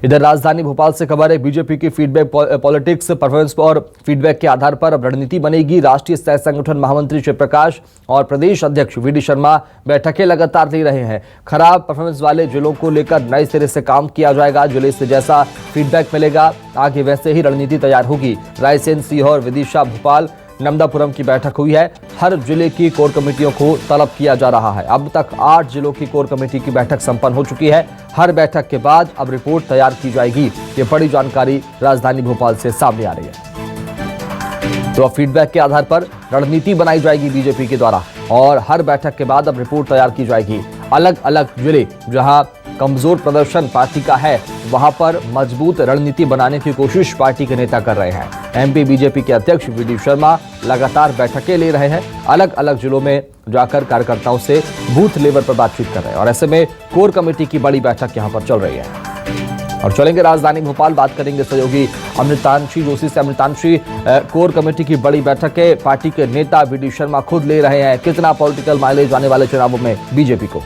इधर राजधानी भोपाल से खबर है, बीजेपी की फीडबैक पॉलिटिक्स परफॉर्मेंस और फीडबैक के आधार पर अब रणनीति बनेगी। राष्ट्रीय सह संगठन महामंत्री शिवप्रकाश और प्रदेश अध्यक्ष वीडी शर्मा बैठकें लगातार ले रहे हैं। खराब परफॉर्मेंस वाले जिलों को लेकर नए सिरे से काम किया जाएगा। जिले से जैसा फीडबैक मिलेगा आगे वैसे ही रणनीति तैयार होगी। रायसेन, सीहोर, विदिशा, भोपाल, नमदापुरम की बैठक हुई है। हर जिले की कोर कमेटियों को तलब किया जा रहा है। अब तक 8 जिलों की कोर कमेटी की बैठक संपन्न हो चुकी है। हर बैठक के बाद अब रिपोर्ट तैयार की जाएगी। ये बड़ी जानकारी राजधानी भोपाल से सामने आ रही है। तो अब फीडबैक के आधार पर रणनीति बनाई जाएगी बीजेपी के द्वारा और हर बैठक के बाद अब रिपोर्ट तैयार की जाएगी। अलग अलग जिले जहां कमजोर प्रदर्शन पार्टी का है वहां पर मजबूत रणनीति बनाने की कोशिश पार्टी के नेता कर रहे हैं। एमपी बीजेपी के अध्यक्ष वीडी शर्मा लगातार बैठकें ले रहे हैं। अलग अलग जिलों में जाकर कार्यकर्ताओं से बूथ लेवल पर बातचीत कर रहे हैं और ऐसे में कोर कमेटी की बड़ी बैठक यहां पर चल रही है। और चलेंगे राजधानी भोपाल, बात करेंगे सहयोगी अमृतांशी जोशी से। अमृतांशी, कोर कमेटी की बड़ी बैठक है, पार्टी के नेता वीडी शर्मा खुद ले रहे हैं। कितना पॉलिटिकल माइलेज आने वाले चुनावों में बीजेपी को?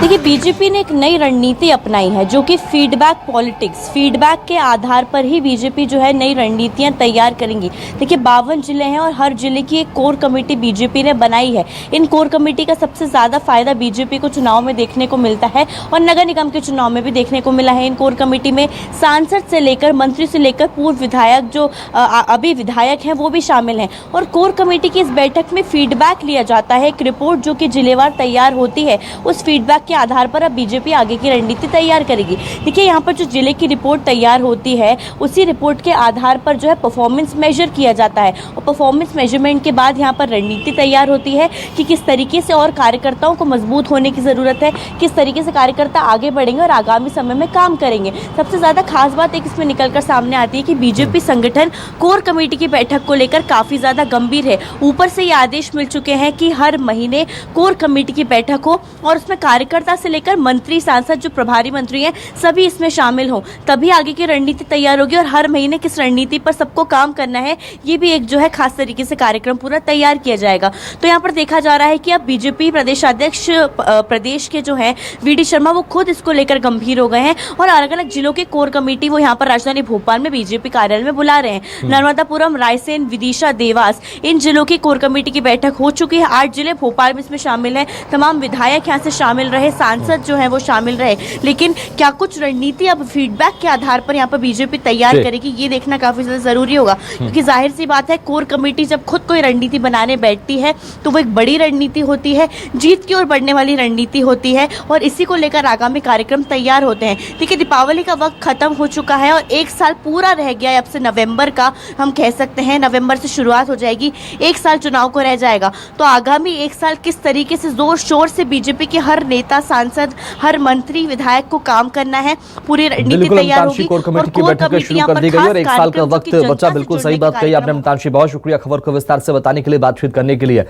देखिए, बीजेपी ने एक नई रणनीति अपनाई है जो कि फीडबैक पॉलिटिक्स, फीडबैक के आधार पर ही बीजेपी जो है नई रणनीतियां तैयार करेंगी। देखिए, 52 जिले हैं और हर जिले की एक कोर कमेटी बीजेपी ने बनाई है। इन कोर कमेटी का सबसे ज़्यादा फायदा बीजेपी को चुनाव में देखने को मिलता है और नगर निगम के चुनाव में भी देखने को मिला है। इन कोर कमेटी में सांसद से लेकर मंत्री से लेकर पूर्व विधायक जो अभी विधायक हैं वो भी शामिल हैं। और कोर कमेटी की इस बैठक में फीडबैक लिया जाता है। एक रिपोर्ट जो कि जिलेवार तैयार होती है, उस फीडबैक के आधार पर अब बीजेपी आगे की रणनीति तैयार करेगी। देखिए, यहाँ पर जो जिले की रिपोर्ट तैयार होती है उसी रिपोर्ट के आधार पर जो है परफॉर्मेंस मेजर किया जाता है और परफॉर्मेंस मेजरमेंट के बाद यहाँ पर रणनीति तैयार होती है कि किस तरीके से और कार्यकर्ताओं को मजबूत होने की ज़रूरत है, किस तरीके से कार्यकर्ता आगे बढ़ेंगे और आगामी समय में काम करेंगे। सबसे ज़्यादा खास बात एक इसमें निकलकर सामने आती है कि बीजेपी संगठन कोर कमेटी की बैठक को लेकर काफ़ी ज़्यादा गंभीर है। ऊपर से ये आदेश मिल चुके हैं कि हर महीने कोर कमेटी की बैठक हो और उसमें कार्यकर्ता से लेकर मंत्री, सांसद, जो प्रभारी मंत्री हैं सभी इसमें शामिल हों, तभी आगे की रणनीति तैयार होगी। और हर महीने किस रणनीति पर सबको काम करना है ये भी एक जो है खास तरीके से कार्यक्रम पूरा तैयार किया जाएगा। तो यहाँ पर देखा जा रहा है कि अब बीजेपी प्रदेशाध्यक्ष प्रदेश के जो हैं वीडी शर्मा वो खुद इसको लेकर गंभीर हो गए हैं और अलग अलग जिलों के कोर कमेटी वो यहाँ पर राजधानी भोपाल में बीजेपी कार्यालय में बुला रहे हैं। नर्मदापुरम, रायसेन, विदिशा, देवास, इन जिलों की कोर कमेटी की बैठक हो चुकी है। 8 जिले भोपाल में इसमें शामिल है। तमाम विधायक यहाँ से शामिल रहे, सांसद जो है वो शामिल रहे। लेकिन क्या कुछ रणनीति अब फीडबैक के आधार पर यहाँ पर बीजेपी तैयार करेगी, ये देखना काफी ज्यादा जरूरी होगा। क्योंकि जाहिर सी बात है, कोर कमेटी जब खुद कोई रणनीति बनाने बैठती है तो वो एक बड़ी रणनीति होती है, जीत की ओर बढ़ने वाली रणनीति होती है और इसी को लेकर आगामी कार्यक्रम तैयार होते हैं। देखिए, दीपावली का वक्त खत्म हो चुका है और एक साल पूरा रह गया है। अब से नवंबर का हम कह सकते हैं, नवंबर से शुरुआत हो जाएगी, एक साल चुनाव को रह जाएगा। तो आगामी एक साल किस तरीके से जोर शोर से बीजेपी के हर नेता, सांसद, हर मंत्री, विधायक को काम करना है, पूरी रणनीति तैयार होगी। कोर कमेटी की बैठक शुरू कर दी गई और एक साल का वक्त बचा। बिल्कुल सही बात कही आपने अमृतांशी, बहुत शुक्रिया खबर को विस्तार से बताने के लिए, बातचीत करने के लिए।